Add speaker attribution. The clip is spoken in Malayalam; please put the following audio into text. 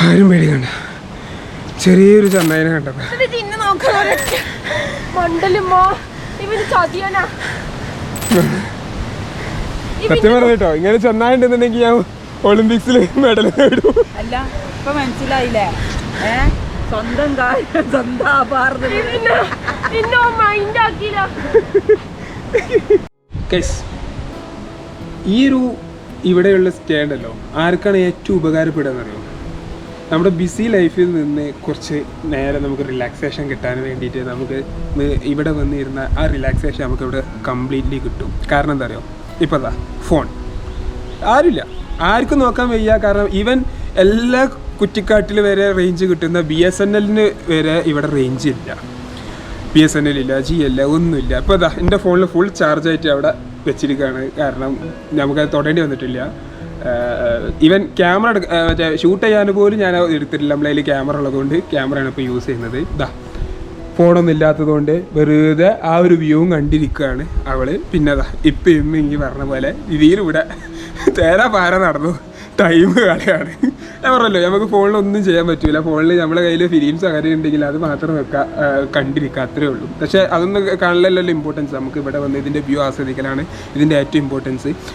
Speaker 1: ആരും പേടിക്കണ്ട. ചെറിയൊരു ചന്ദനം കണ്ടപ്പോ സത്യം പറഞ്ഞോ, ഇങ്ങനെ ചെന്നായിട്ടുണ്ടെന്നുണ്ടെങ്കിൽ ഞാൻ ഒളിമ്പിക്സിൽ മെഡൽ നേടും.
Speaker 2: അല്ല ഇപ്പൊ മനസ്സിലായില്ലേ? സ്വന്തം
Speaker 1: ഈ ഒരു ഇവിടെയുള്ള സ്റ്റേ ഉണ്ടല്ലോ ആർക്കാണ് ഏറ്റവും ഉപകാരപ്പെടുകയെന്നറിയോ? നമ്മുടെ ബിസി ലൈഫിൽ നിന്ന് കുറച്ച് നേരം നമുക്ക് റിലാക്സേഷൻ കിട്ടാൻ വേണ്ടിയിട്ട് നമുക്ക് ഇവിടെ വന്നിരുന്ന ആ റിലാക്സേഷൻ നമുക്കിവിടെ കംപ്ലീറ്റ്ലി കിട്ടും. കാരണം എന്താ അറിയോ? ഇപ്പോൾ എന്താ ഫോൺ ആരുമില്ല, ആർക്കും നോക്കാൻ വയ്യ. കാരണം ഈവൻ എല്ലാ കുറ്റിക്കാട്ടിൽ വരെ റേഞ്ച് കിട്ടുന്ന BSNL വരെ ഇവിടെ റേഞ്ച് ഇല്ല. BSNL ഇല്ല, Jio ഇല്ല, ഒന്നുമില്ല. ഇപ്പോൾ ഇതാ എൻ്റെ ഫോണിൽ ഫുൾ ചാർജായിട്ട് അവിടെ വെച്ചിരിക്കുകയാണ്. കാരണം നമുക്കത് തൊടേണ്ടി വന്നിട്ടില്ല. ഈവൻ ക്യാമറ മറ്റേ ഷൂട്ട് ചെയ്യാൻ പോലും ഞാൻ എടുത്തിട്ടില്ല. നമ്മളതിൽ ക്യാമറ ഉള്ളതുകൊണ്ട് ക്യാമറയാണ് ഇപ്പോൾ യൂസ് ചെയ്യുന്നത്. ഇതാ ഫോണൊന്നും ഇല്ലാത്തതുകൊണ്ട് വെറുതെ ആ ഒരു വ്യൂവും കണ്ടിരിക്കുകയാണ് അവൾ. പിന്നെ അതാ ഇപ്പം എനിക്ക് പറഞ്ഞ പോലെ ഇതിലൂടെ തേരാ പാര നടന്നു ടൈം കളിയാണ്. ഞാൻ പറഞ്ഞല്ലോ നമുക്ക് ഫോണിലൊന്നും ചെയ്യാൻ പറ്റില്ല. ഫോണിൽ നമ്മുടെ കയ്യിൽ ഫിലിംസോ കാര്യം ഉണ്ടെങ്കിൽ അത് മാത്രം കണ്ടിരിക്കുക, അത്രേ ഉള്ളൂ. പക്ഷേ അതൊന്നും കാണലല്ലോ ഇമ്പോർട്ടൻസ്. നമുക്ക് ഇവിടെ വന്ന് ഇതിൻ്റെ വ്യൂ ആസ്വദിക്കലാണ് ഇതിൻ്റെ ഏറ്റവും ഇമ്പോർട്ടൻസ്.